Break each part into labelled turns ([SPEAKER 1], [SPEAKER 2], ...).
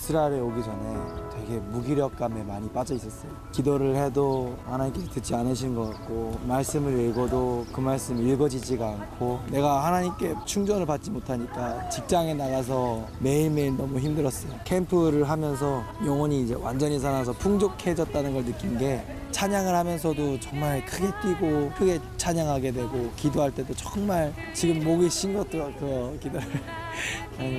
[SPEAKER 1] 이스라엘에 오기 전에 되게 무기력감에 많이 빠져 있었어요. 기도를 해도 하나님께서 듣지 않으신 것 같고, 말씀을 읽어도 그 말씀이 읽어지지가 않고, 내가 하나님께 충전을 받지 못하니까 직장에 나가서 매일매일 너무 힘들었어요. 캠프를 하면서 영혼이 이제 완전히 살아서 풍족해졌다는 걸 느낀 게, 찬양을 하면서도 정말 크게 뛰고 크게 찬양하게 되고, 기도할 때도 정말 지금 목이 쉰 것도 그 기도를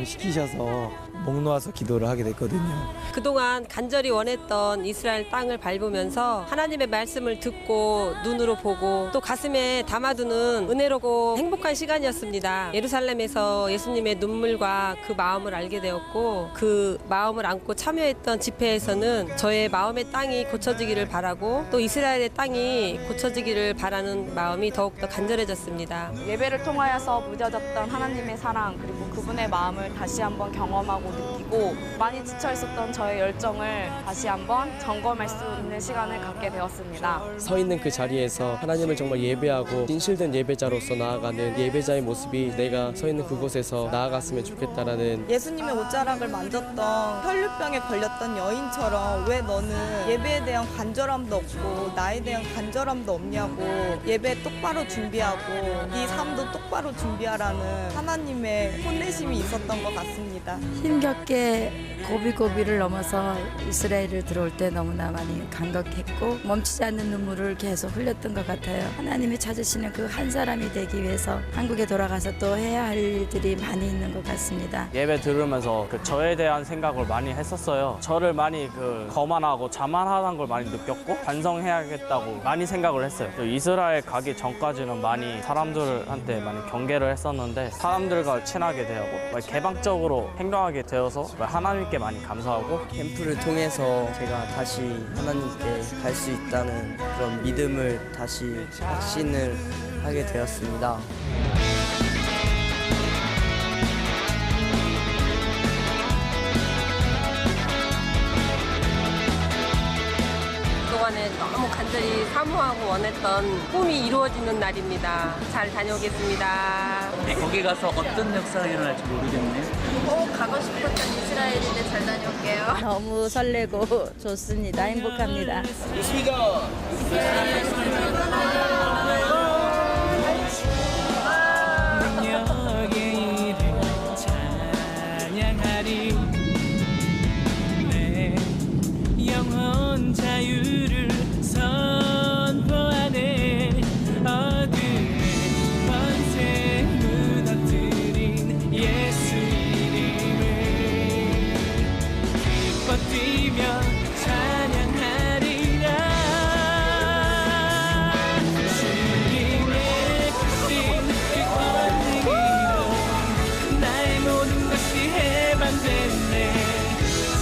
[SPEAKER 1] 시키셔서 목 놓아서 기도를 하게 됐거든요.
[SPEAKER 2] 그동안 간절히 원했던 이스라엘 땅을 밟으면서 하나님의 말씀을 듣고 눈으로 보고 또 가슴에 담아두는 은혜로고 행복한 시간이었습니다. 예루살렘에서 예수님의 눈물과 그 마음을 알게 되었고, 그 마음을 안고 참여했던 집회에서는 저의 마음의 땅이 고쳐지기를 바라고 또 이스라엘의 땅이 고쳐지기를 바라는 마음이 더욱더 간절해졌습니다.
[SPEAKER 3] 예배를 통하여서 무뎌졌던 하나님의 사랑, 그리고 그분의 마음을 다시 한번 경험하고 느끼고, 많이 지쳐 있었던 저의 열정을 다시 한번 점검할 수 있는 시간을 갖게 되었습니다.
[SPEAKER 4] 서 있는 그 자리에서 하나님을 정말 예배하고 진실된 예배자로서 나아가는 예배자의 모습이 내가 서 있는 그곳에서 나아갔으면 좋겠다라는,
[SPEAKER 5] 예수님의 옷자락을 만졌던 혈류병에 걸렸던 여인처럼 왜 너는 예배에 대한 간절함도 없고 나에 대한 간절함도 없냐고, 예배 똑바로 준비하고 네 삶도 똑바로 준비하라는 하나님의 혼내심이 있었던 것 같습니다.
[SPEAKER 6] 힘겹게 고비고비를 넘어서 이스라엘을 들어올 때 너무나 많이 감격했고, 멈추지 않는 눈물을 계속 흘렸던 것 같아요. 하나님이 찾으시는 그 한 사람이 되기 위해서 한국에 돌아가서 또 해야 할 일들이 많이 있는 것 같습니다.
[SPEAKER 7] 예배 들으면서 저에 대한 생각을 많이 했었어요. 저를 많이 거만하고 자만하다는 걸 많이 느꼈고, 반성해야겠다고 많이 생각을 했어요. 이스라엘 가기 전까지는 많이 사람들한테 많이 경계를 했었는데, 사람들과 친하게 되고 개방적으로 행동하게 되어서 하나님께 많이 감사하고,
[SPEAKER 8] 캠프를 통해서 제가 다시 하나님께 갈 수 있다는 그런 믿음을 다시 확신을 하게 되었습니다.
[SPEAKER 2] 그동안에 너무 간절히 사모하고 원했던 꿈이 이루어지는 날입니다. 잘 다녀오겠습니다.
[SPEAKER 9] 거기 가서 어떤 역사가 일어날지 모르겠네요.
[SPEAKER 10] 꼭 가고 싶었던 이스라엘인데 잘 다녀올게요.
[SPEAKER 6] 너무 설레고 좋습니다. 행복합니다.
[SPEAKER 9] 찬양하리 내 영혼 자유를 선포하네. 어둠의 권세 무너뜨린 예수 이름을 기뻐 뛰며 찬양하리라. 주님의 크신 그 권능으로 나의 모든 것이 해방됐네.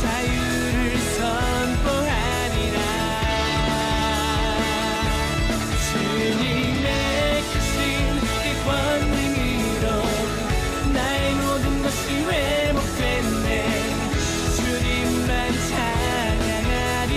[SPEAKER 9] 자유를 선포하리라. 주님의 크신 그 권능으로 나의 모든 것이 회복됐네. 주님만 찬양하리라.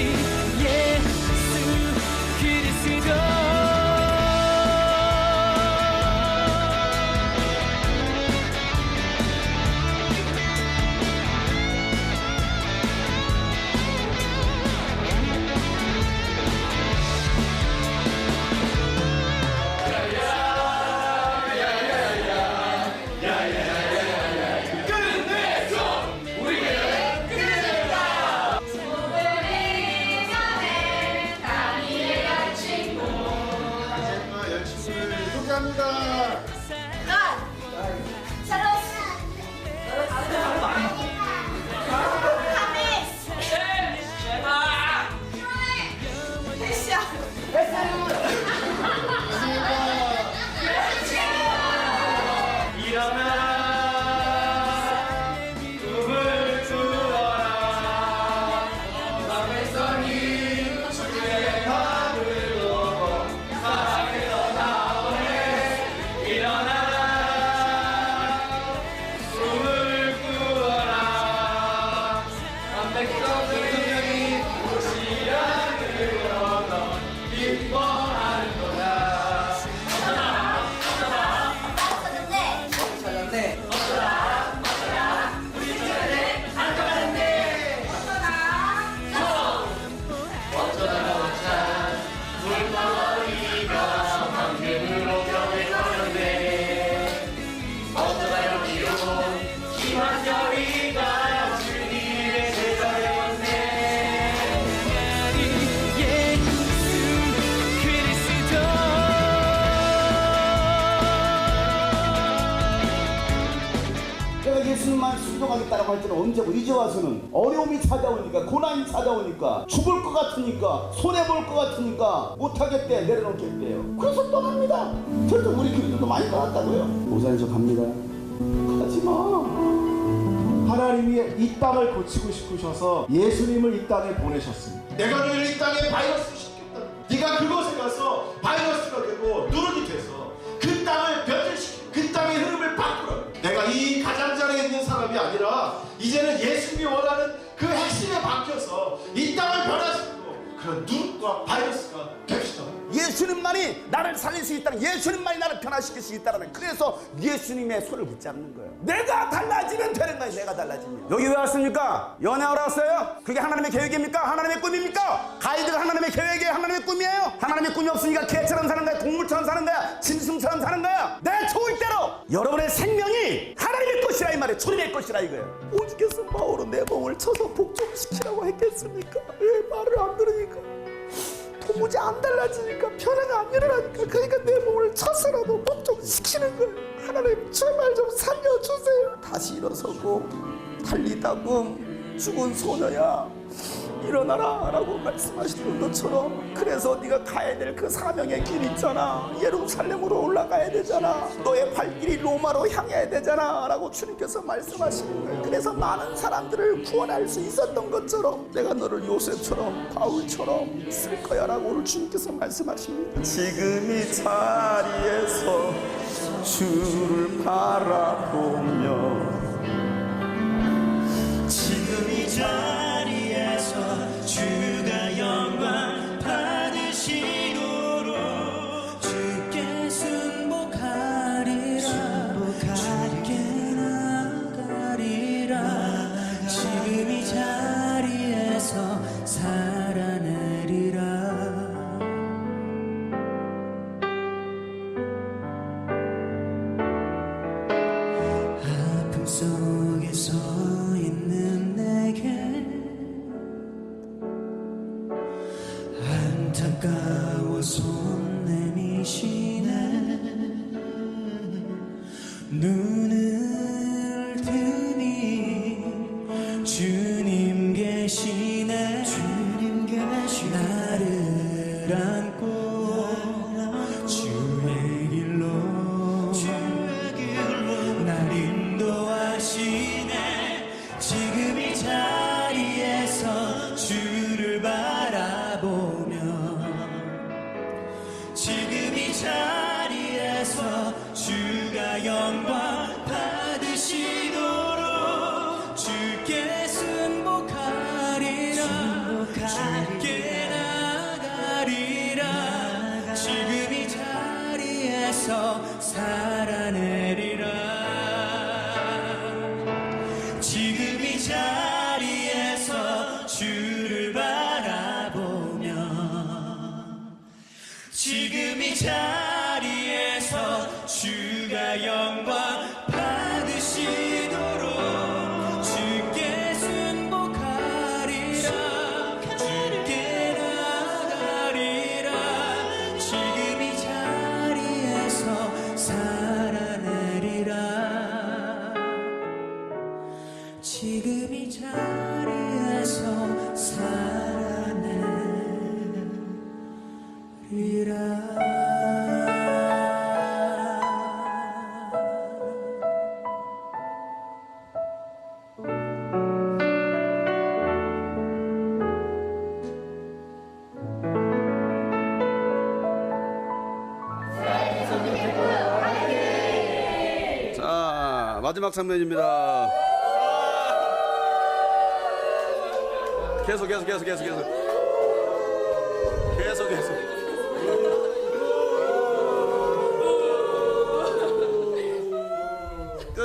[SPEAKER 11] 할 때는 언제고 이제 와서는 어려움이 찾아오니까 고난이 찾아오니까 죽을 것 같으니까 손해볼 것 같으니까 못하겠대 내려놓겠대요. 그래서 떠납니다. 저도 우리 교회들도 많이 떠났다고요. 목사님 저 갑니다. 가지마. 하나님이 이 땅을 고치고 싶으셔서 예수님을 이 땅에 보내셨습니다. 내가 너희를 이 땅에 바이러스 시켰다. 네가 그곳에 가서 바이러스가 되고 누룩이 돼서 그 땅을 변질시키고 그 땅의 흐름을 바꾸라. 내가 이 가장자리에 있는 사람이 아니라 이제는 예수님이 원하는 그 핵심에 박혀서 이 땅을 변화시키고 그런 누룩과 바이러스가 됩시다. 예수님만이 나를 살릴 수 있다는, 예수님만이 나를 변화시킬 수 있다는, 그래서 예수님의 손을 붙잡는 거예요. 내가 달라지면 되는 거예요. 내가 달라지면. 여기 왜 왔습니까? 연애하러 왔어요? 그게 하나님의 계획입니까? 하나님의 꿈입니까? 가이드가 하나님의 계획이에요? 하나님의 꿈이에요? 하나님의 꿈이 없으니까 개처럼 사는 거야? 동물처럼 사는 거야? 짐승처럼 사는 거야? 내 좋을 대로 여러분의 생명이 하나님의 것이라 이 말이에요. 주님의 것이라 이거예요. 오죽해서 바울은 내 몸을 쳐서 복종시키라고 했겠습니까? 왜 말을 안 들으니까? 도무지 안 달라지니까, 변화가 안 일어나니까, 그러니까 내 몸을 쳐서라도 복종시키는 거예요. 하나님 제발 좀 살려주세요. 다시 일어서고 달리다가 죽은 소녀야 일어나라 라고 말씀하시는 것처럼, 그래서 네가 가야 될 그 사명의 길 있잖아. 예루살렘으로 올라가야 되잖아. 너의 발길이 로마로 향해야 되잖아 라고 주님께서 말씀하시는 거예요. 그래서 많은 사람들을 구원할 수 있었던 것처럼 내가 너를 요셉처럼 바울처럼 쓸 거야 라고 오늘 주님께서 말씀하십니다. 지금 이 자리에서 주를 바라보며, 지금 이 자리에서 주가 영광 받으시도록 주께 순복하리라. 주께 나가리라. 지금 이 자리에서 살아내리라. 아픔 속에 서 있는 내게 안타까워 손 내미시네. 눈을 뜨니 주님 계시네. 주님 계시네. 나를 안고 주의 길로 날 인도하시네. 지금 이 자리에서 주를 바라보며, 지금 이 자리에서 주가 영광 받으시도록 주께 순복하리라. 주께 나가리라. 지금 이 자리에서 살아내리라. 지금 이 자리에서 주를 바라보며, 지금 이 자리에서 주가 영광 받으시도록 주께 순복하리라. 주께 나가리라. 지금 이 자리에서 살아내리라. 지금 이 자리에서 살아내리라.
[SPEAKER 12] 자, 마지막 장면입니다. 계속. 끝.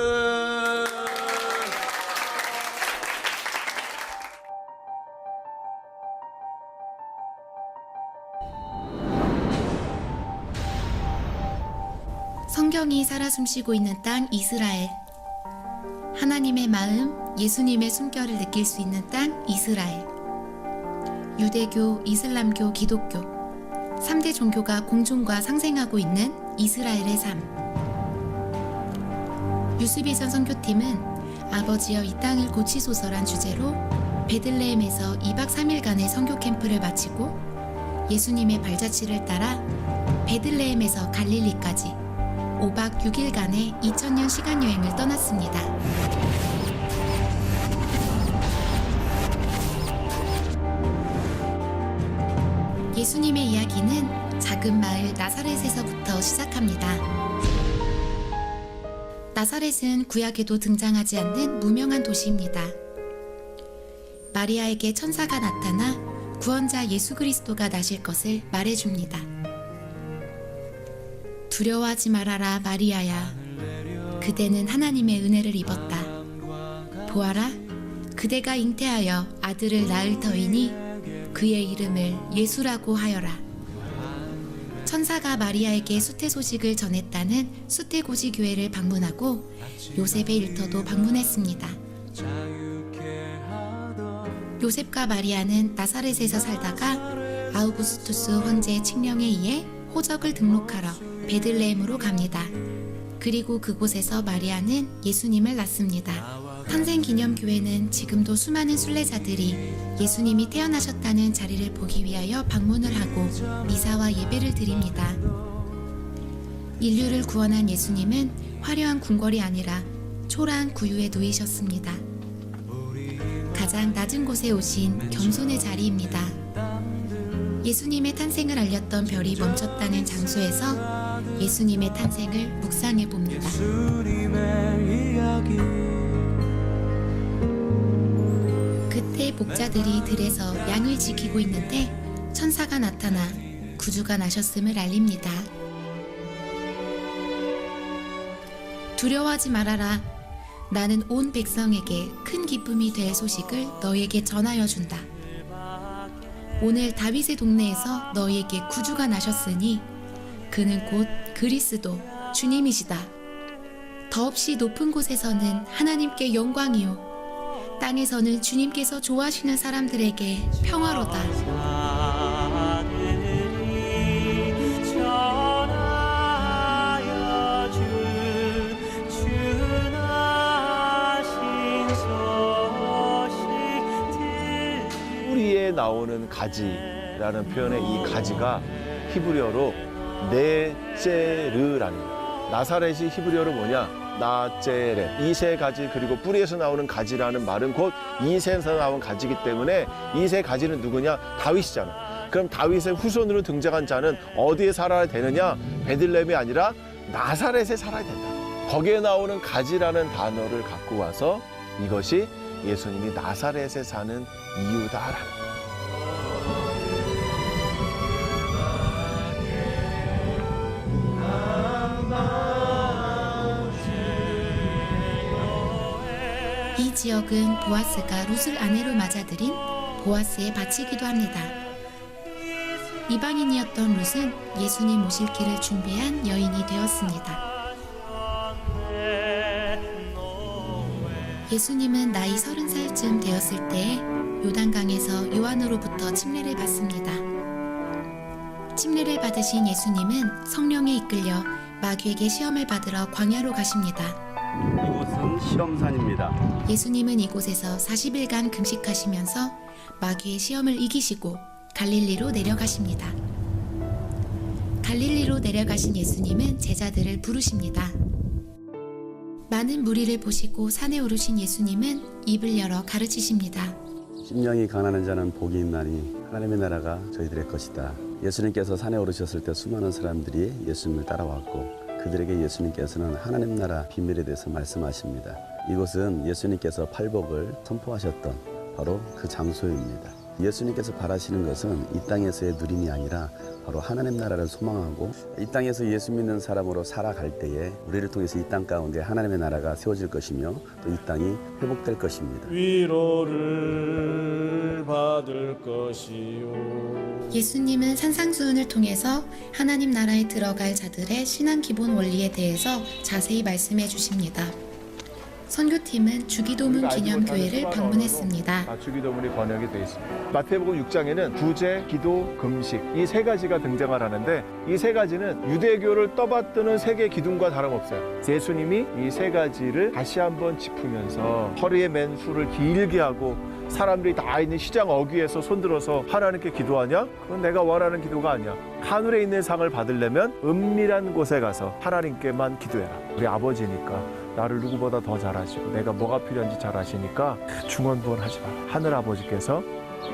[SPEAKER 13] 성경이 살아 숨쉬고 있는 땅 이스라엘. 하나님의 마음, 예수님의 숨결을 느낄 수 있는 땅 이스라엘. 유대교, 이슬람교, 기독교 3대 종교가 공존과 상생하고 있는 이스라엘의 삶. 유스비전 선교팀은 아버지여 이 땅을 고치소서란 주제로 베들레헴에서 2박 3일간의 선교 캠프를 마치고 예수님의 발자취를 따라 베들레헴에서 갈릴리까지 5박 6일간의 2000년 시간여행을 떠났습니다. 예수님의 이야기는 작은 마을 나사렛에서부터 시작합니다. 나사렛은 구약에도 등장하지 않는 무명한 도시입니다. 마리아에게 천사가 나타나 구원자 예수 그리스도가 나실 것을 말해줍니다. 두려워하지 말아라 마리아야. 그대는 하나님의 은혜를 입었다. 보아라, 그대가 잉태하여 아들을 낳을 터이니 그의 이름을 예수라고 하여라. 천사가 마리아에게 수태 소식을 전했다는 수태고지 교회를 방문하고 요셉의 일터도 방문했습니다. 요셉과 마리아는 나사렛에서 살다가 아우구스투스 황제의 칙령에 의해 호적을 등록하러 베들레헴으로 갑니다. 그리고 그곳에서 마리아는 예수님을 낳습니다. 탄생기념교회는 지금도 수많은 순례자들이 예수님이 태어나셨다는 자리를 보기 위하여 방문을 하고 미사와 예배를 드립니다. 인류를 구원한 예수님은 화려한 궁궐이 아니라 초라한 구유에 누이셨습니다. 가장 낮은 곳에 오신 겸손의 자리입니다. 예수님의 탄생을 알렸던 별이 멈췄다는 장소에서 예수님의 탄생을 묵상해 봅니다. 그때 목자들이 들에서 양을 지키고 있는데 천사가 나타나 구주가 나셨음을 알립니다. 두려워하지 말아라. 나는 온 백성에게 큰 기쁨이 될 소식을 너희에게 전하여 준다. 오늘 다윗의 동네에서 너희에게 구주가 나셨으니 그는 곧 그리스도 주님이시다. 더없이 높은 곳에서는 하나님께 영광이요 땅에서는 주님께서 좋아하시는 사람들에게 평화로다.
[SPEAKER 14] 뿌리에 나오는 가지라는 표현의 이 가지가 히브리어로 네제르라는 거예요. 나사렛이 히브리어로 뭐냐? 나제렛, 이세 가지, 그리고 뿌리에서 나오는 가지라는 말은 곧 이세에서 나온 가지이기 때문에 이세 가지는 누구냐? 다윗이잖아. 그럼 다윗의 후손으로 등장한 자는 어디에 살아야 되느냐? 베들레헴이 아니라 나사렛에 살아야 된다. 거기에 나오는 가지라는 단어를 갖고 와서 이것이 예수님이 나사렛에 사는 이유다라는 거예요.
[SPEAKER 13] 이 지역은 보아스가 룻을 아내로 맞아들인 보아스의 밭이기도 합니다. 이방인이었던 룻은 예수님 오실 길을 준비한 여인이 되었습니다. 예수님은 나이 30살쯤 되었을 때에 요단강에서 요한으로부터 침례를 받습니다. 침례를 받으신 예수님은 성령에 이끌려 마귀에게 시험을 받으러 광야로 가십니다.
[SPEAKER 12] 이곳은 시험산입니다.
[SPEAKER 13] 예수님은 이곳에서 40일간 금식하시면서 마귀의 시험을 이기시고 갈릴리로 내려가십니다. 갈릴리로 내려가신 예수님은 제자들을 부르십니다. 많은 무리를 보시고 산에 오르신 예수님은 입을 열어 가르치십니다.
[SPEAKER 15] 심령이 가난한 자는 복이 있나니 하나님의 나라가 저희들의 것이다. 예수님께서 산에 오르셨을 때 수많은 사람들이 예수님을 따라왔고 그들에게 예수님께서는 하나님 나라 비밀에 대해서 말씀하십니다. 이곳은 예수님께서 팔복을 선포하셨던 바로 그 장소입니다. 예수님께서 바라시는 것은 이 땅에서의 누림이 아니라 바로 하나님 나라를 소망하고 이 땅에서 예수 믿는 사람으로 살아갈 때에 우리를 통해서 이 땅 가운데 하나님의 나라가 세워질 것이며 또 이 땅이 회복될 것입니다.
[SPEAKER 9] 위로를 받을 것이요.
[SPEAKER 13] 예수님은 산상수훈을 통해서 하나님 나라에 들어갈 자들의 신앙 기본 원리에 대해서 자세히 말씀해 주십니다. 선교팀은 주기도문 기념교회를 방문했습니다.
[SPEAKER 14] 주기도문이 번역이 되어 있습니다. 마태복음 6장에는 구제, 기도, 금식 이 세 가지가 등장을 하는데 이 세 가지는 유대교를 떠받드는 세계 기둥과 다름없어요. 예수님이 이 세 가지를 다시 한번 짚으면서 허리에 맨 술을 길게 하고 사람들이 다 있는 시장 어귀에서 손들어서 하나님께 기도하냐? 그건 내가 원하는 기도가 아니야. 하늘에 있는 상을 받으려면 은밀한 곳에 가서 하나님께만 기도해라. 우리 아버지니까 나를 누구보다 더 잘 아시고 내가 뭐가 필요한지 잘 아시니까 중언부언하지 마라. 하늘 아버지께서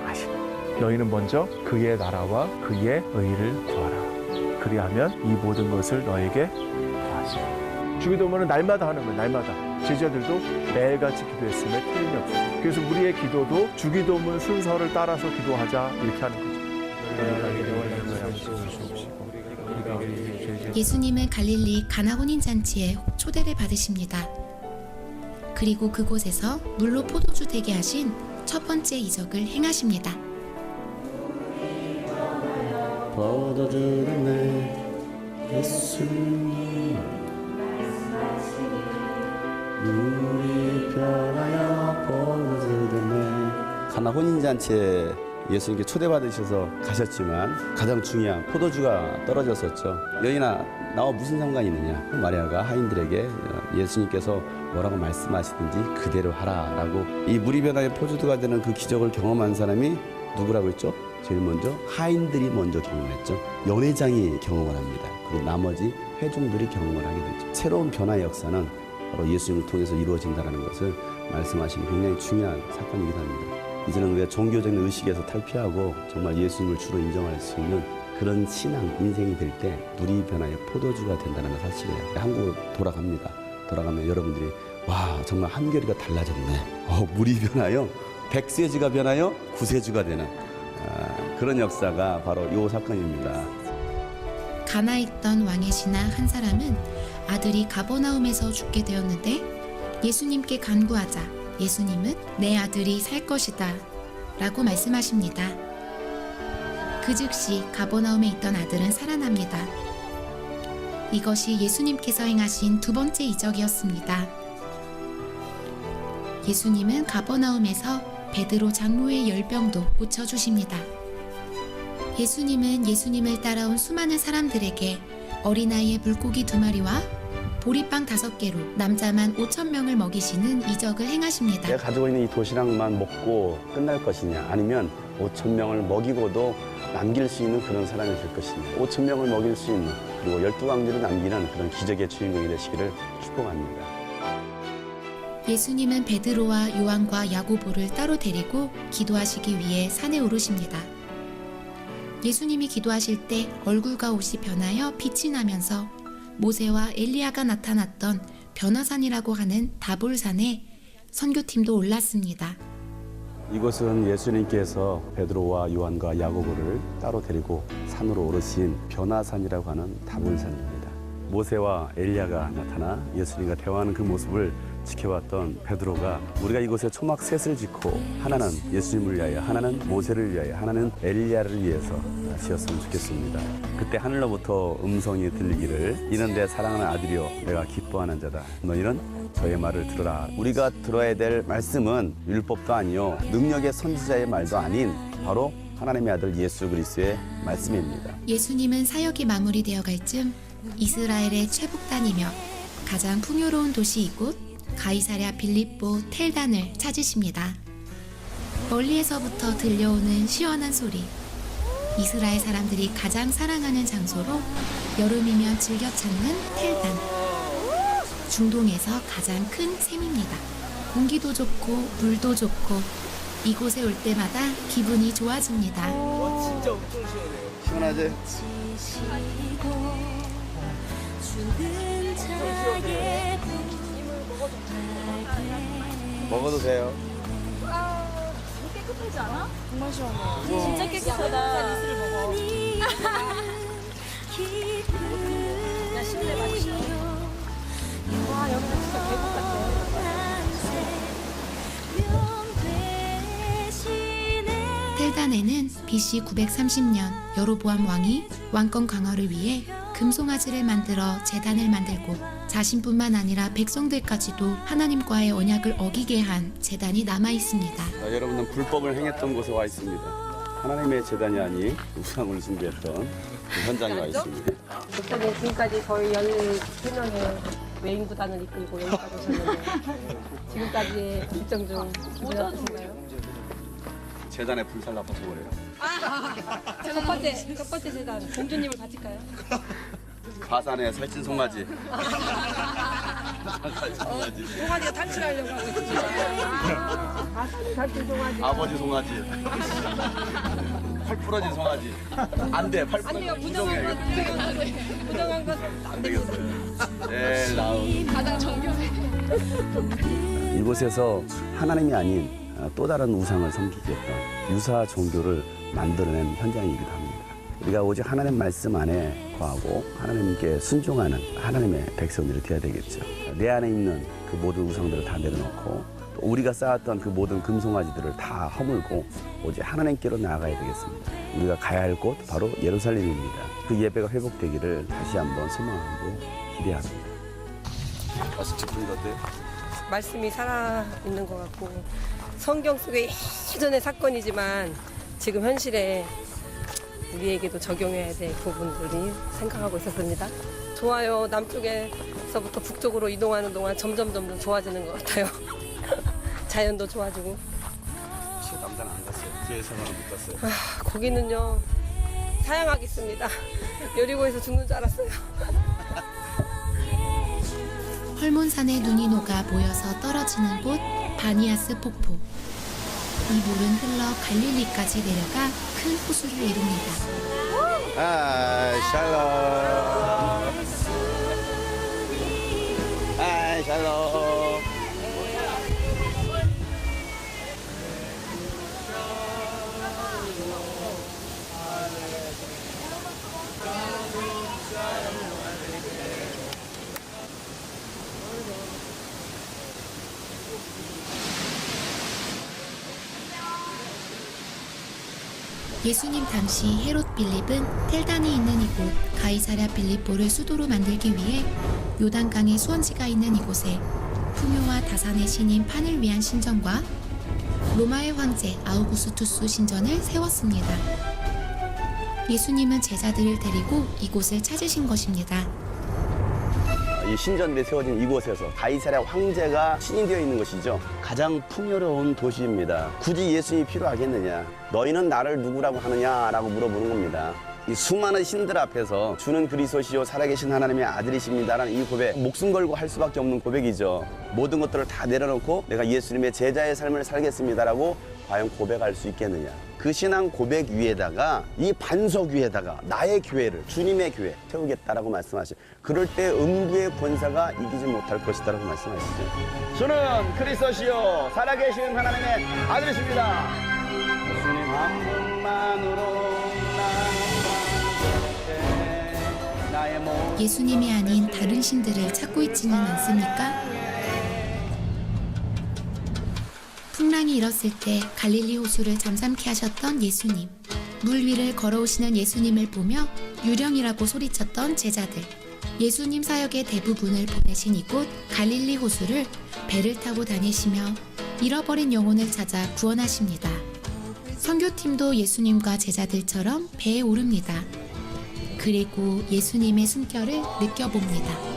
[SPEAKER 14] 아시네. 너희는 먼저 그의 나라와 그의 의를 구하라. 그리하면 이 모든 것을 너에게 더하시라. 주기도문은 날마다 하는 거예요. 날마다. 제자들도 매일같이 기도했음에 틀림이 없어요. 그래서 우리의 기도도 주기도문 순서를 따라서 기도하자 이렇게 하는 거죠.
[SPEAKER 13] 예수님은 갈릴리 가나 혼인잔치에 초대를 받으십니다. 그리고 그곳에서 물로 포도주 되게 하신 첫 번째 이적을 행하십니다.
[SPEAKER 15] 포도주를 내 예수님 물이 변하여 포도주를 내 가나 혼인잔치에 예수님께 초대받으셔서 가셨지만 가장 중요한 포도주가 떨어졌었죠. 여인아 나와 무슨 상관이 있느냐. 마리아가 하인들에게 예수님께서 뭐라고 말씀하시든지 그대로 하라라고 이 물이 변하여 포도주가 되는 그 기적을 경험한 사람이 누구라고 했죠? 제일 먼저 하인들이 먼저 경험했죠. 연회장이 경험을 합니다. 그리고 나머지 회중들이 경험을 하게 되죠. 새로운 변화의 역사는 바로 예수님을 통해서 이루어진다는 것을 말씀하시는 굉장히 중요한 사건이기도 합니다. 이제는 우리가 종교적인 의식에서 탈피하고 정말 예수님을 주로 인정할 수 있는 그런 신앙, 인생이 될 때 물이 변하여 포도주가 된다는 사실이에요. 한국으로 돌아갑니다. 돌아가면 여러분들이 와 정말 한결이가 달라졌네. 물이 변하여 백세주가 변하여 구세주가 되는 그런 역사가 바로 이 사건입니다.
[SPEAKER 13] 가나에 있던 왕의 신하 한 사람은 아들이 가버나움에서 죽게 되었는데 예수님께 간구하자 예수님은 내 아들이 살 것이다 라고 말씀하십니다. 그 즉시 가버나움에 있던 아들은 살아납니다. 이것이 예수님께서 행하신 두 번째 이적이었습니다. 예수님은 가버나움에서 베드로 장로의 열병도 고쳐주십니다. 예수님은 예수님을 따라온 수많은 사람들에게 어린아이의 물고기 2마리와 보리빵 5개로 남자만 5,000명을 먹이시는 이적을 행하십니다.
[SPEAKER 15] 내가 가지고 있는 이 도시락만 먹고 끝날 것이냐 아니면 5,000명을 먹이고도 남길 수 있는 그런 사람이 될 것이냐 5,000명을 먹일 수 있는 그리고 12왕들을 남기는 그런 기적의 주인공이 되시기를 축복합니다.
[SPEAKER 13] 예수님은 베드로와 요한과 야고보를 따로 데리고 기도하시기 위해 산에 오르십니다. 예수님이 기도하실 때 얼굴과 옷이 변하여 빛이 나면서 모세와 엘리야가 나타났던 변화산이라고 하는 다볼산에 선교팀도 올랐습니다.
[SPEAKER 15] 이곳은 예수님께서 베드로와 요한과 야고보를 따로 데리고 산으로 오르신 변화산이라고 하는 다볼산입니다. 모세와 엘리야가 나타나 예수님과 대화하는 그 모습을 지켜왔던 베드로가 우리가 이곳에 초막 셋을 짓고 하나는 예수님을 위하여 하나는 모세를 위하여 하나는 엘리야를 위해서 지었으면 좋겠습니다. 그때 하늘로부터 음성이 들리기를 이는 내 사랑하는 아들이요 내가 기뻐하는 자다. 너희는 저의 말을 들으라. 우리가 들어야 될 말씀은 율법도 아니요 능력의 선지자의 말도 아닌 바로 하나님의 아들 예수 그리스도의 말씀입니다.
[SPEAKER 13] 예수님은 사역이 마무리되어 갈 즈음 이스라엘의 최북단이며 가장 풍요로운 도시 이곳 가이사랴 빌립보 텔단을 찾으십니다. 멀리에서부터 들려오는 시원한 소리, 이스라엘 사람들이 가장 사랑하는 장소로 여름이면 즐겨 찾는 텔단. 중동에서 가장 큰 샘입니다. 공기도 좋고 물도 좋고 이곳에 올 때마다 기분이 좋아집니다.
[SPEAKER 14] 진짜 엄청 시원해요. 시원하지? 먹어도 돼요.
[SPEAKER 3] 깨끗하지 않아? 정말 시원해.
[SPEAKER 10] 진짜 깨끗하다.
[SPEAKER 3] 이슬을 먹어. 야, 실내 맛있어. 와, 여기 진짜 계곡 같아.
[SPEAKER 13] 텔단에는 BC 930년 여로보암 왕이 왕권 강화를 위해 금송아지를 만들어 제단을 만들고 자신뿐만 아니라 백성들까지도 하나님과의 언약을 어기게 한 제단이 남아 있습니다.
[SPEAKER 15] 여러분은 불법을 행했던 곳에 와 있습니다. 하나님의 제단이 아닌 우상을 숭배했던 그 현장에 와 있습니다.
[SPEAKER 2] 목사님 지금까지 저희 13명의 외인구단을 이끌고 여기까지 오셨는데 지금까지의 일정 중 기분이 어떠신가요?
[SPEAKER 15] 제단에 불살 나빠서 그래요.
[SPEAKER 2] 첫 번째 제단 공주님을 바칠까요?
[SPEAKER 15] 가산에 살찐 송아지.
[SPEAKER 2] 송아지가 탈출하려고 하고 있습니다. 탈출 송아지.
[SPEAKER 15] 아버지 송아지. 팔 부러진 송아지. 안 돼. 팔
[SPEAKER 2] 안 돼요.
[SPEAKER 15] 부러진
[SPEAKER 2] 부정한 것안 되겠어요.
[SPEAKER 15] 네, 나온.
[SPEAKER 2] 가장 정교해.
[SPEAKER 15] 이곳에서 하나님이 아닌 또 다른 우상을 섬기겠던 유사 종교를 만들어낸 현장이기도 합니다. 우리가 오직 하나님 말씀 안에 거하고 하나님께 순종하는 하나님의 백성들이 되어야 되겠죠. 내 안에 있는 그 모든 우상들을 다 내려놓고 또 우리가 쌓았던 그 모든 금송아지들을 다 허물고 오직 하나님께로 나아가야 되겠습니다. 우리가 가야 할 곳 바로 예루살렘입니다. 그 예배가 회복되기를 다시 한번 소망하고 기대합니다. 다시 듣는 것 같아요?
[SPEAKER 2] 말씀이 살아있는 것 같고 성경 속의 예전의 사건이지만 지금 현실에 우리에게도 적용해야 될 부분들이 생각하고 있었습니다. 좋아요. 남쪽에서부터 북쪽으로 이동하는 동안 점점 좋아지는 것 같아요. 자연도 좋아지고.
[SPEAKER 15] 남산 안 갔어요. 뒤에서는 못 갔어요.
[SPEAKER 2] 거기는요. 사양하겠습니다. 여리고에서 죽는 줄 알았어요.
[SPEAKER 13] 헐몬산에 눈이 녹아 모여서 떨어지는 곳 바니아스 폭포. 이 물은 흘러 갈릴리까지 내려가 큰 호수를 이룹니다.
[SPEAKER 15] 샬롬. 샬롬.
[SPEAKER 13] 예수님 당시 헤롯 빌립은 텔단이 있는 이곳 가이사랴 빌립보를 수도로 만들기 위해 요단강의 수원지가 있는 이곳에 풍요와 다산의 신인 판을 위한 신전과 로마의 황제 아우구스투스 신전을 세웠습니다. 예수님은 제자들을 데리고 이곳을 찾으신 것입니다.
[SPEAKER 15] 이 신전들이 세워진 이곳에서 가이사랴 황제가 신인되어 있는 것이죠. 가장 풍요로운 도시입니다. 굳이 예수님이 필요하겠느냐? 너희는 나를 누구라고 하느냐라고 물어보는 겁니다. 이 수많은 신들 앞에서 주는 그리스도시요 살아계신 하나님의 아들이십니다라는 이 고백, 목숨 걸고 할 수밖에 없는 고백이죠. 모든 것들을 다 내려놓고 내가 예수님의 제자의 삶을 살겠습니다라고 과연 고백할 수 있겠느냐. 그 신앙 고백 위에다가 이 반석 위에다가 나의 교회를 주님의 교회 세우겠다라고 말씀하시죠. 그럴 때 음부의 권사가 이기지 못할 것이다라고 말씀하시죠. 주는 그리스도시요 살아계신 하나님의 아들이십니다. 주님 한 분만으로 나의 몸.
[SPEAKER 13] 예수님이 아닌 다른 신들을 찾고 있지는 않습니까? 풍랑이 일었을 때 갈릴리 호수를 잠잠케 하셨던 예수님. 물 위를 걸어오시는 예수님을 보며 유령이라고 소리쳤던 제자들. 예수님 사역의 대부분을 보내신 이곳 갈릴리 호수를 배를 타고 다니시며 잃어버린 영혼을 찾아 구원하십니다. 선교팀도 예수님과 제자들처럼 배에 오릅니다. 그리고 예수님의 숨결을 느껴봅니다.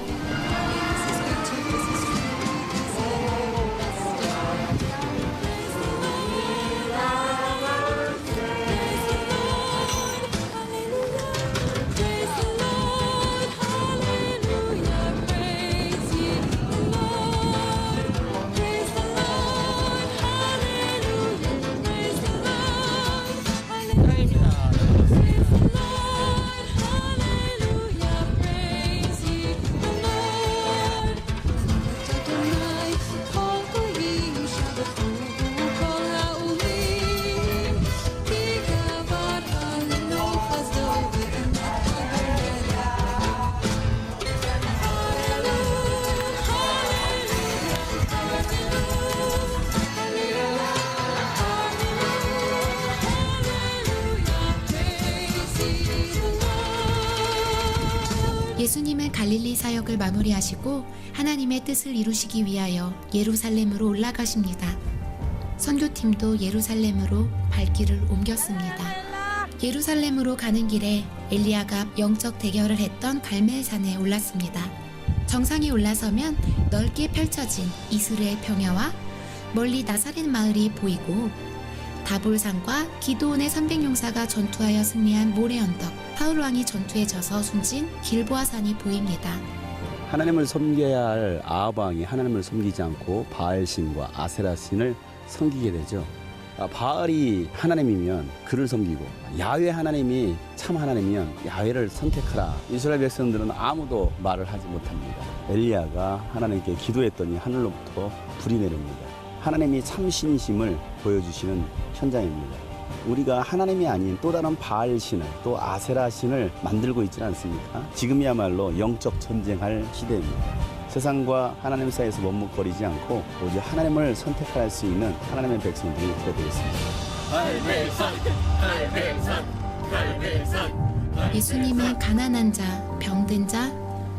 [SPEAKER 13] 갈릴리 사역을 마무리하시고 하나님의 뜻을 이루시기 위하여 예루살렘으로 올라가십니다. 선교팀도 예루살렘으로 발길을 옮겼습니다. 예루살렘으로 가는 길에 엘리야가 영적 대결을 했던 갈멜산에 올랐습니다. 정상에 올라서면 넓게 펼쳐진 이스라엘 평야와 멀리 나사렛 마을이 보이고 다볼산과 기드온의 300용사가 전투하여 승리한 모래 언덕, 사울 왕이 전투에 져서 숨진 길보아산이 보입니다.
[SPEAKER 15] 하나님을 섬겨야 할 아합 왕이 하나님을 섬기지 않고 바알신과 아세라신을 섬기게 되죠. 바알이 하나님이면 그를 섬기고 야훼 하나님이 참 하나님이면 야훼를 선택하라. 이스라엘 백성들은 아무도 말을 하지 못합니다. 엘리야가 하나님께 기도했더니 하늘로부터 불이 내립니다. 하나님이 참 신이심을 보여주시는 현장입니다. 우리가 하나님이 아닌 또 다른 바알신을 또 아세라신을 만들고 있지는 않습니까? 지금이야말로 영적 전쟁할 시대입니다. 세상과 하나님 사이에서 머뭇거리지 않고 오직 하나님을 선택할 수 있는 하나님의 백성들이 되어되겠습니다.
[SPEAKER 13] 예수님은 가난한 자, 병든 자,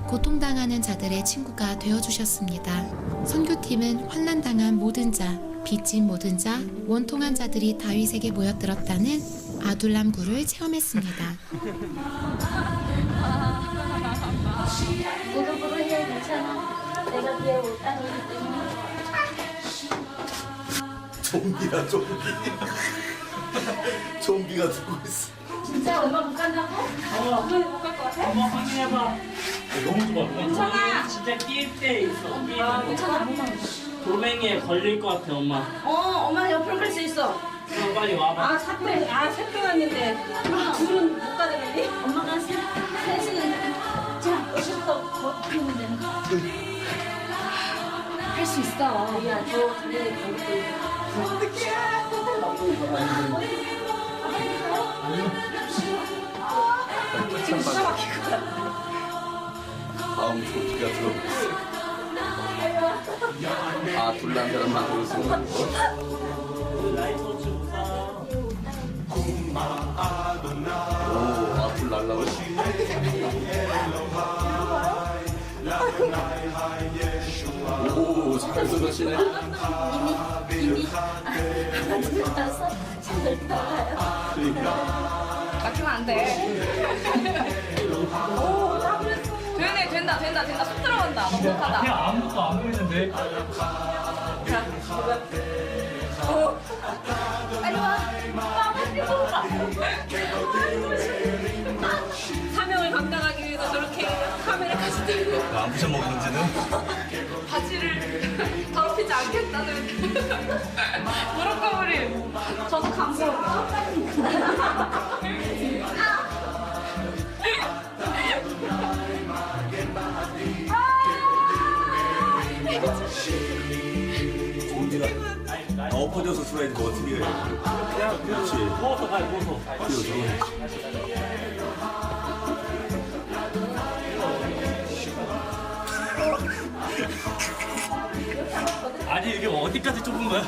[SPEAKER 13] 고통당하는 자들의 친구가 되어주셨습니다. 선교팀은 환난당한 모든 자, 빚진 모든 자, 원통한 자들이 다윗에게 모여들었다는 아둘람 굴을 체험했습니다.
[SPEAKER 10] 무릎으로 해 괜찮아. 내가 뒤에 올 땅이기 때문에.
[SPEAKER 11] 좀비야 좀비. 좀비가 들고 있어.
[SPEAKER 10] 진짜 엄마 못 간다고? 엄마 못 갈 것 같아?
[SPEAKER 7] 엄마 확인해봐. 너무 좋아.
[SPEAKER 10] 괜찮아.
[SPEAKER 7] 진짜 끼일 때 있어.
[SPEAKER 10] 괜찮아.
[SPEAKER 7] 돌멩이에 걸릴 것 같아 엄마.
[SPEAKER 10] 엄마 옆으로 갈 수 있어.
[SPEAKER 7] 그럼 빨리 와봐.
[SPEAKER 2] 셋도 왔는데 둘은 못 가져가니?
[SPEAKER 10] 엄마가 셋은 자, 여기부터 버티면 되는 거. 할 수 있어. 야, 저 자리에 걸고.
[SPEAKER 2] 지금 기가 막힐 것 같아.
[SPEAKER 11] 다음 조끼가 들어오겠어. 둘란 사람 만들고 쓰는 거. 오, 둘 날라고. 오, 잘 들으시네.
[SPEAKER 10] 이미 들어가서 잘 들어가요.
[SPEAKER 11] 그러니까.
[SPEAKER 3] 막히면 안 돼. 오, 되네, 된다. 쏙 들어간다. 넉넉하다.
[SPEAKER 7] 그냥 아무것도 안 보이는데.
[SPEAKER 3] 빨리 와.
[SPEAKER 2] 사명을 감당하기 위해서 저렇게 카메라까지 들고
[SPEAKER 11] 안 부셔먹은 문제는?
[SPEAKER 3] 바지를 더럽히지 않겠다는 무릎 거부림. 저도 감사해요.
[SPEAKER 11] 좀비가 엎어져서 수라야지 뭐 어떻게 해. 그렇지.
[SPEAKER 7] 누워서 가, 누워서. 아니 이게 어디까지 좁은 거야?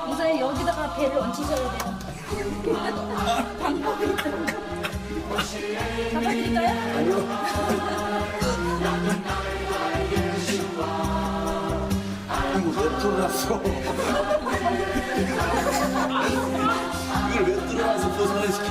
[SPEAKER 10] 우선 여기다가 배를 얹히셔야 돼요. 방법이 있는 거. 잡아드릴까요?
[SPEAKER 11] 이거 왜 들어놨어? 이걸 왜 들어놔서 보상을 시켜?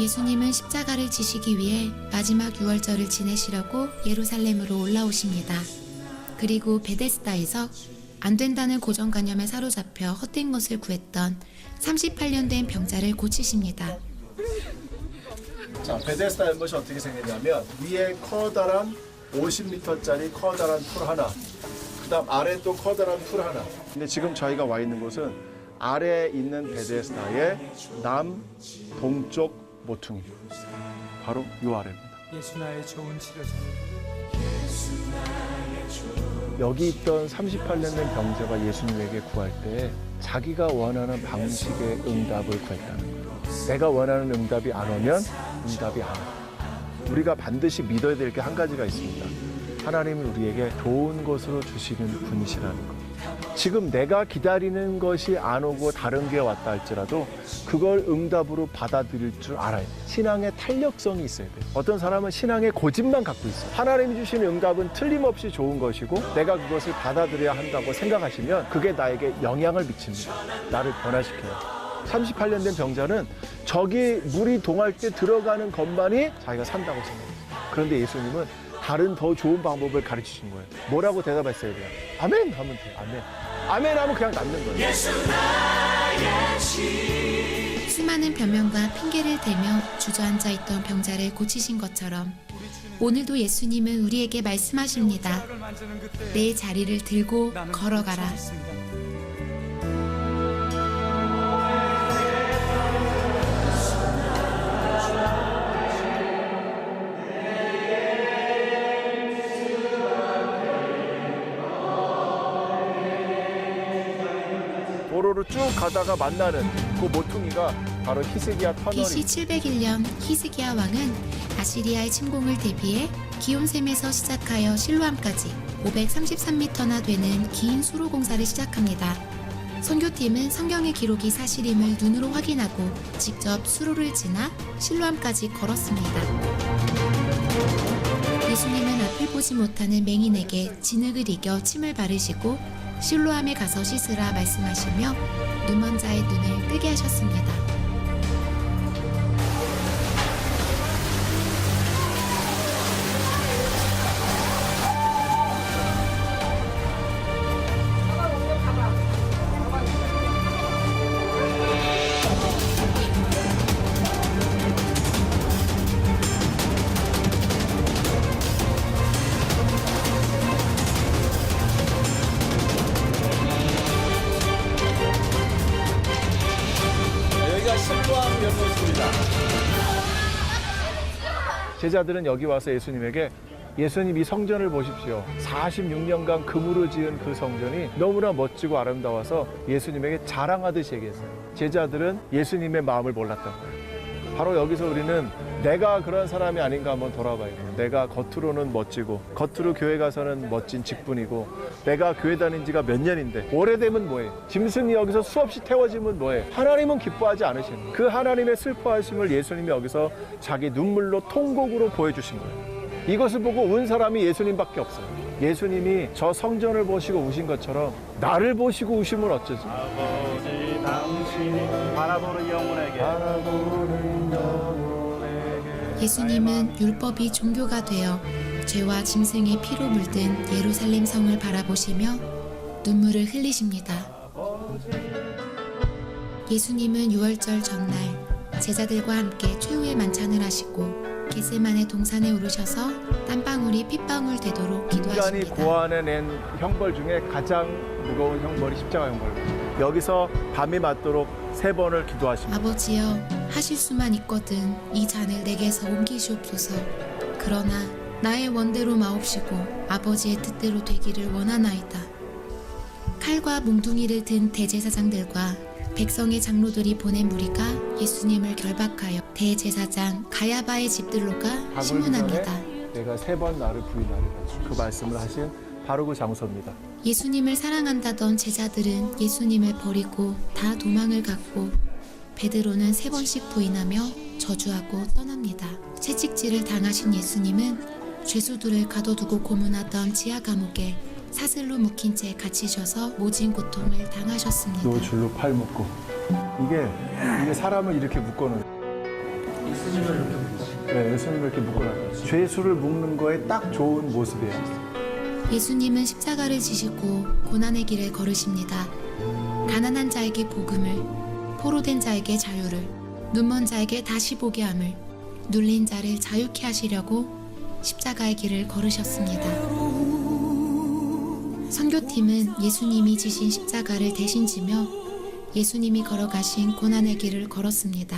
[SPEAKER 13] 예수님은 십자가를 지시기 위해 마지막 유월절을 지내시려고 예루살렘으로 올라오십니다. 그리고 베데스다에서 안 된다는 고정관념에 사로잡혀 헛된 것을 구했던 38년 된 병자를 고치십니다.
[SPEAKER 14] 자, 베데스다 연못이 어떻게 생겼냐면 위에 커다란 50m짜리 커다란 풀 하나, 그다음 아래 또 커다란 풀 하나. 근데 지금 저희가 와 있는 곳은 아래에 있는 베데스다의 남동쪽 모퉁이, 바로 요 아래입니다.
[SPEAKER 1] 예수나의 좋은 치료자.
[SPEAKER 14] 여기 있던 38년 된 병자가 예수님에게 구할 때 자기가 원하는 방식의 응답을 구했다는 거예요. 내가 원하는 응답이 안 오면 응답이 안 와. 우리가 반드시 믿어야 될 게 한 가지가 있습니다. 하나님은 우리에게 좋은 것으로 주시는 분이시라는 거. 지금 내가 기다리는 것이 안 오고 다른 게 왔다 할지라도 그걸 응답으로 받아들일 줄 알아요. 신앙의 탄력성이 있어야 돼요. 어떤 사람은 신앙의 고집만 갖고 있어요. 하나님이 주시는 응답은 틀림없이 좋은 것이고 내가 그것을 받아들여야 한다고 생각하시면 그게 나에게 영향을 미칩니다. 나를 변화시켜요. 38년 된 병자는 저기 물이 동할 때 들어가는 것만이 자기가 산다고 생각했어요. 그런데 예수님은 다른 더 좋은 방법을 가르치신 거예요. 뭐라고 대답했어야 돼요? 아멘 하면 돼요. 아멘. 아멘 하면 그냥 낫는 거예요.
[SPEAKER 13] 수많은 변명과 핑계를 대며 주저앉아 있던 병자를 고치신 것처럼 오늘도 예수님은 우리에게 말씀하십니다. 내 자리를 들고 걸어가라.
[SPEAKER 14] 도로를 쭉 가다가 만나는 그 모퉁이가 바로 히스기야 터널이.
[SPEAKER 13] BC 701년 히스기야 왕은 아시리아의 침공을 대비해 기욤셈에서 시작하여 실로암까지 533m나 되는 긴 수로 공사를 시작합니다. 선교팀은 성경의 기록이 사실임을 눈으로 확인하고 직접 수로를 지나 실로암까지 걸었습니다. 예수님은 앞을 보지 못하는 맹인에게 진흙을 이겨 침을 바르시고 실로암에 가서 씻으라 말씀하시며 눈먼 자의 눈을 뜨게 하셨습니다.
[SPEAKER 14] 제자들은 여기 와서 예수님에게 예수님 이 성전을 보십시오. 46년간 금으로 지은 그 성전이 너무나 멋지고 아름다워서 예수님에게 자랑하듯이 얘기했어요. 제자들은 예수님의 마음을 몰랐던 거예요. 바로 여기서 우리는 내가 그런 사람이 아닌가 한번 돌아봐야 돼요. 내가 겉으로는 멋지고 겉으로 교회 가서는 멋진 직분이고 내가 교회 다닌 지가 몇 년인데 오래되면 뭐해? 짐승이 여기서 수없이 태워지면 뭐해? 하나님은 기뻐하지 않으시는 거예요. 그 하나님의 슬퍼하심을 예수님이 여기서 자기 눈물로 통곡으로 보여주신 거예요. 이것을 보고 운 사람이 예수님밖에 없어요. 예수님이 저 성전을 보시고 우신 것처럼 나를 보시고 우시면 어쩌지?
[SPEAKER 12] 아버지 당신이 바라보는 영혼에게
[SPEAKER 13] 예수님은 율법이 종교가 되어 죄와 짐승의 피로 물든 예루살렘 성을 바라보시며 눈물을 흘리십니다. 예수님은 유월절 전날 제자들과 함께 최후의 만찬을 하시고 겟세마네 동산에 오르셔서 땀방울이 핏방울 되도록 기도하십니다.
[SPEAKER 14] 인간이 고안해 낸 형벌 중에 가장 무거운 형벌이 십자가 형벌입니다. 여기서 밤이 맞도록 3번을 기도하십니다.
[SPEAKER 13] 아버지여, 하실 수만 있거든 이 잔을 내게서 옮기시옵소서. 그러나 나의 원대로 마옵시고 아버지의 뜻대로 되기를 원하나이다. 칼과 몽둥이를 든 대제사장들과 백성의 장로들이 보낸 무리가 예수님을 결박하여 대제사장 가야바의 집들로가 신문합니다.
[SPEAKER 14] 내가 3번 나를 부인하리라. 그 말씀을 하신 바로 그 장소입니다.
[SPEAKER 13] 예수님을 사랑한다던 제자들은 예수님을 버리고 다 도망을 갔고 베드로는 3번씩 부인하며 저주하고 떠납니다. 채찍질을 당하신 예수님은 죄수들을 가둬두고 고문하던 지하 감옥에 사슬로 묶인 채 갇히셔서 모진 고통을 당하셨습니다.
[SPEAKER 14] 요 줄로 팔 묶고 이게 사람을 이렇게 묶어놓은
[SPEAKER 16] 네, 예수님을 이렇게 묶어놨어요. 죄수를 묶는 거에 딱 좋은 모습이에요.
[SPEAKER 13] 예수님은 십자가를 지시고 고난의 길을 걸으십니다. 가난한 자에게 복음을, 포로된 자에게 자유를, 눈먼 자에게 다시 보게 함을, 눌린 자를 자유케 하시려고 십자가의 길을 걸으셨습니다. 선교팀은 예수님이 지신 십자가를 대신 지며 예수님이 걸어가신 고난의 길을 걸었습니다.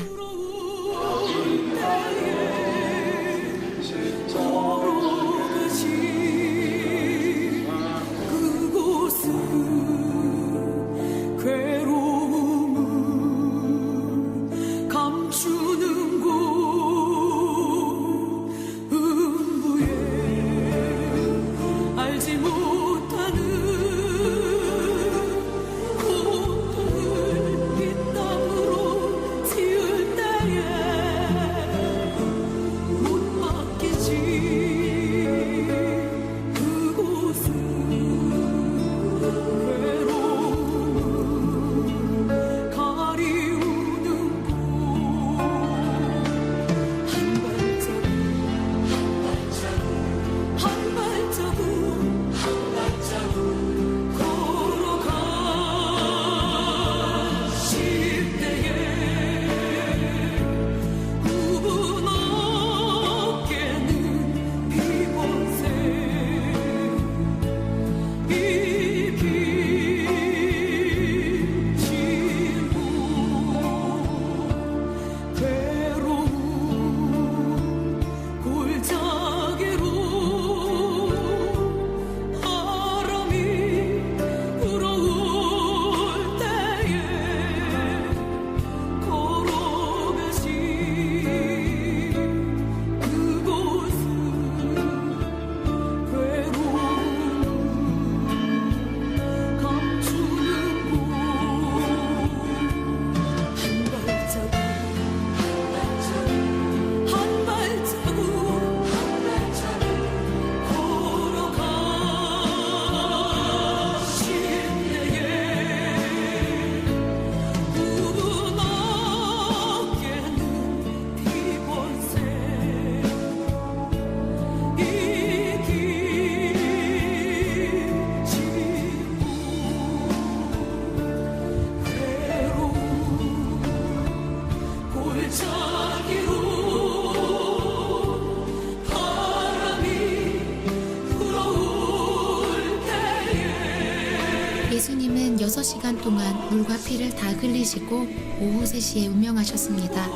[SPEAKER 13] 예수님은 6시간 동안 물과 피를 다 흘리시고 오후 3시에 운명하셨습니다.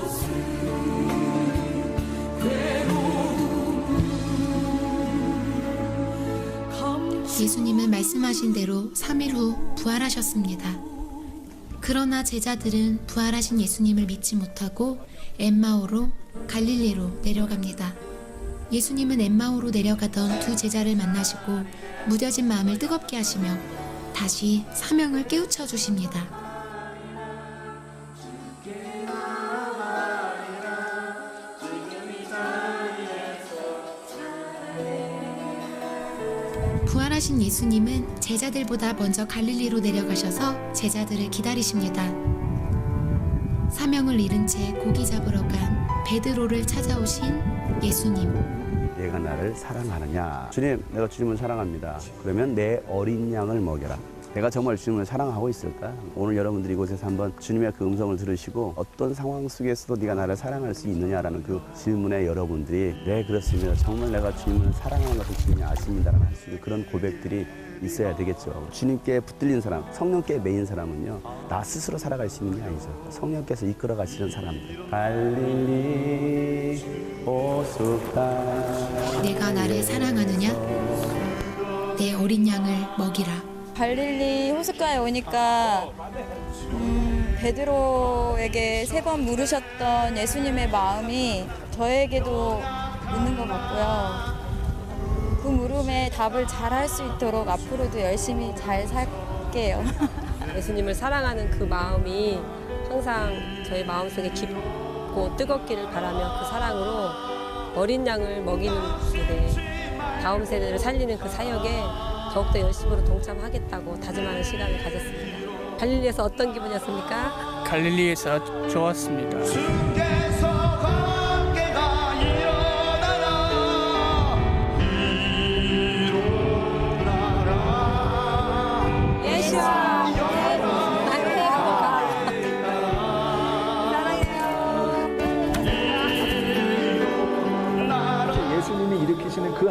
[SPEAKER 13] 예수님은 말씀하신 대로 3일 후 부활하셨습니다. 그러나 제자들은 부활하신 예수님을 믿지 못하고 엠마오로 갈릴리로 내려갑니다. 예수님은 엠마오로 내려가던 두 제자를 만나시고 무뎌진 마음을 뜨겁게 하시며 다시 사명을 깨우쳐 주십니다. 부활하신 예수님은 제자들보다 먼저 갈릴리로 내려가셔서 제자들을 기다리십니다. 사명을 잃은 채 고기 잡으러 간 베드로를 찾아오신 예수님.
[SPEAKER 15] 내가 나를 사랑하느냐? 주님, 내가 주님을 사랑합니다. 그러면 내 어린 양을 먹여라. 내가 정말 주님을 사랑하고 있을까? 오늘 여러분들이 이곳에서 한번 주님의 그 음성을 들으시고 어떤 상황 속에서도 네가 나를 사랑할 수 있느냐라는 그 질문에 여러분들이 네, 그렇습니다. 정말 내가 주님을 사랑하는 것을 주님이 아십니다라는 할 수 있는 그런 고백들이 있어야 되겠죠. 주님께 붙들린 사람, 성령께 매인 사람은요, 나 스스로 살아갈 수 있는 게 아니죠. 성령께서 이끌어 가시는 사람들. 갈릴리 호숫가
[SPEAKER 13] 내가 나를 사랑하느냐? 내 어린 양을 먹이라.
[SPEAKER 5] 갈릴리 호숫가에 오니까 베드로에게 3번 물으셨던 예수님의 마음이 저에게도 있는 것 같고요. 그 물음에 답을 잘 할 수 있도록 앞으로도 열심히 잘 살게요.
[SPEAKER 2] 예수님을 사랑하는 그 마음이 항상 저의 마음속에 깊고 뜨겁기를 바라며 그 사랑으로 어린 양을 먹이는 일에 다음 세대를 살리는 그 사역에 더욱더 열심으로 동참하겠다고 다짐하는 시간을 가졌습니다. 갈릴리에서 어떤 기분이었습니까?
[SPEAKER 17] 갈릴리에서 좋았습니다.
[SPEAKER 11] 주께서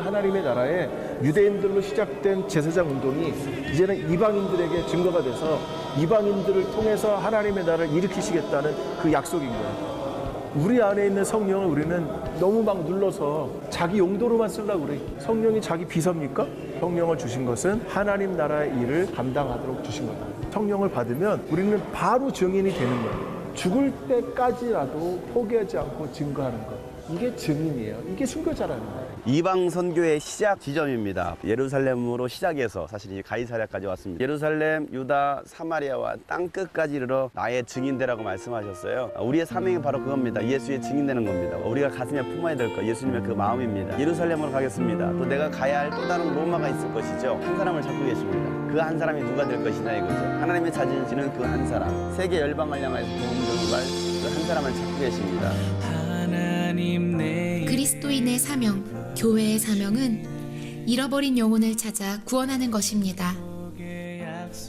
[SPEAKER 14] 하나님의 나라에 유대인들로 시작된 제사장 운동이 이제는 이방인들에게 증거가 돼서 이방인들을 통해서 하나님의 나라를 일으키시겠다는 그 약속인 거예요. 우리 안에 있는 성령을 우리는 너무 막 눌러서 자기 용도로만 쓰려고 그래. 성령이 자기 비서입니까? 성령을 주신 것은 하나님 나라의 일을 감당하도록 주신 거다. 성령을 받으면 우리는 바로 증인이 되는 거예요. 죽을 때까지라도 포기하지 않고 증거하는 것. 이게 증인이에요. 이게 순교자라는 거예요.
[SPEAKER 15] 이방 선교의 시작 지점입니다. 예루살렘으로 시작해서 사실 이 가이사랴까지 왔습니다. 예루살렘, 유다, 사마리아와 땅 끝까지 이르러 나의 증인되라고 말씀하셨어요. 우리의 사명이 바로 그겁니다. 예수의 증인되는 겁니다. 우리가 가슴에 품어야 될 것, 예수님의 그 마음입니다. 예루살렘으로 가겠습니다. 또 내가 가야 할 또 다른 로마가 있을 것이죠. 한 사람을 찾고 계십니다. 그 한 사람이 누가 될 것이냐 이거죠. 하나님이 찾으시는 그 한 사람, 세계 열방을 향하여서 복음 전할 그 한 사람을 찾고 계십니다.
[SPEAKER 13] 그리스도인의 사명, 교회의 사명은 잃어버린 영혼을 찾아 구원하는 것입니다.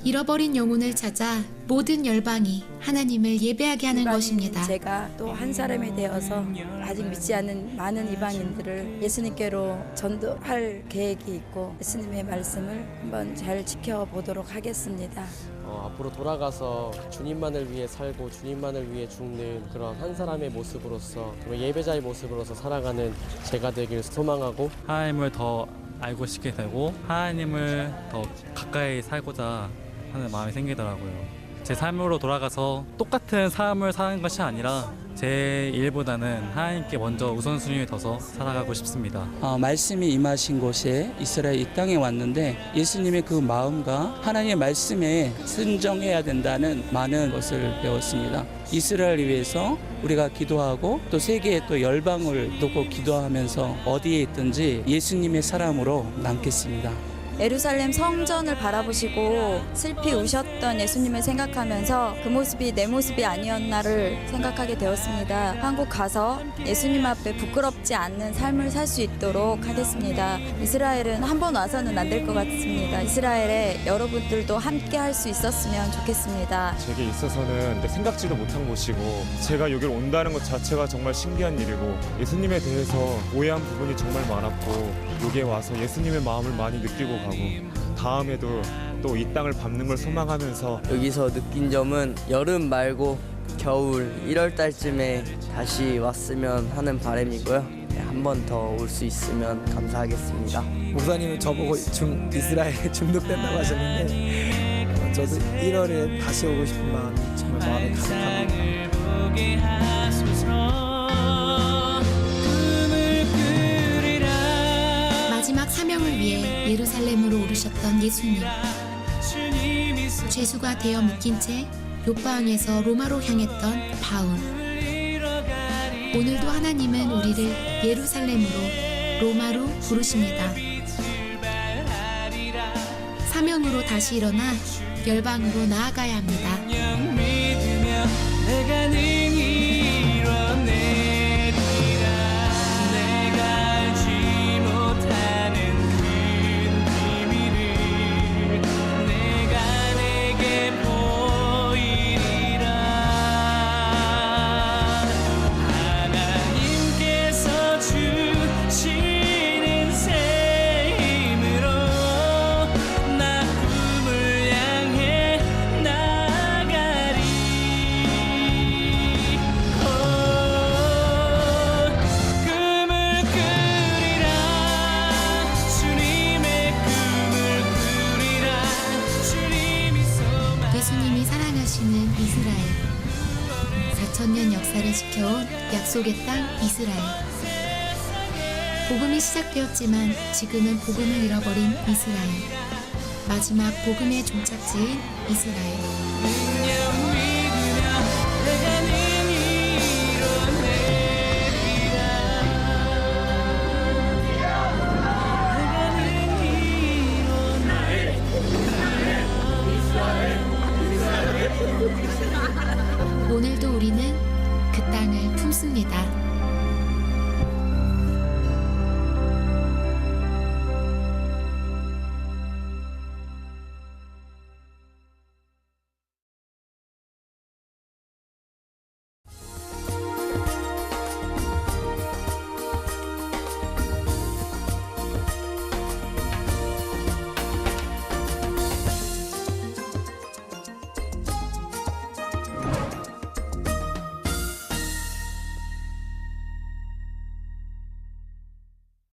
[SPEAKER 13] 잃어버린 영혼을 찾아 모든 열방이 하나님을 예배하게 하는 것입니다.
[SPEAKER 6] 제가 또 한 사람이 되어서 아직 믿지 않는 많은 이방인들을 예수님께로 전도할 계획이 있고 예수님의 말씀을 한번 잘 지켜보도록 하겠습니다.
[SPEAKER 4] 앞으로 돌아가서 주님만을 위해 살고 주님만을 위해 죽는 그런 한 사람의 모습으로서 정말 예배자의 모습으로서 살아가는 제가 되길 소망하고
[SPEAKER 17] 하나님을 더 알고 싶게 되고 하나님을 더 가까이 살고자 하는 마음이 생기더라고요. 제 삶으로 돌아가서 똑같은 삶을 사는 것이 아니라 제 일보다는 하나님께 먼저 우선순위를 둬서 살아가고 싶습니다.
[SPEAKER 18] 말씀이 임하신 곳에 이스라엘 이 땅에 왔는데 예수님의 그 마음과 하나님의 말씀에 순종해야 된다는 많은 것을 배웠습니다. 이스라엘을 위해서 우리가 기도하고 또 세계의 또 열방을 놓고 기도하면서 어디에 있든지 예수님의 사람으로 남겠습니다.
[SPEAKER 19] 예루살렘 성전을 바라보시고 슬피 우셨던 예수님을 생각하면서 그 모습이 내 모습이 아니었나를 생각하게 되었습니다. 한국 가서 예수님 앞에 부끄럽지 않는 삶을 살 수 있도록 하겠습니다. 이스라엘은 한 번 와서는 안 될 것 같습니다. 이스라엘에 여러분들도 함께 할 수 있었으면 좋겠습니다.
[SPEAKER 20] 제게 있어서는 생각지도 못한 곳이고 제가 여기를 온다는 것 자체가 정말 신기한 일이고 예수님에 대해서 오해한 부분이 정말 많았고 여기에 와서 예수님의 마음을 많이 느끼고 가고 다음에도 또 이 땅을 밟는 걸 소망하면서
[SPEAKER 8] 여기서 느낀 점은 여름 말고 겨울 1월 달쯤에 다시 왔으면 하는 바람이고요. 한 번 더 올 수 있으면 감사하겠습니다.
[SPEAKER 1] 목사님은 저보고 이스라엘에 중독된다고 하셨는데 저도 1월에 다시 오고 싶은 마음이 정말 마음에 가득합니다.
[SPEAKER 13] 마지막 사명을 위해 예루살렘으로 오르셨던 예수님. 죄수가 되어 묶인 채 요바항에서 로마로 향했던 바울. 오늘도 하나님은 우리를 예루살렘으로 로마로 부르십니다. 사명으로 다시 일어나 열방으로 나아가야 합니다. 예수님이 사랑하시는 이스라엘. 4,000년 역사를 지켜온 약속의 땅 이스라엘. 복음이 시작되었지만 지금은 복음을 잃어버린 이스라엘. 마지막 복음의 종착지인 이스라엘. 오늘도 우리는 그 땅을 품습니다.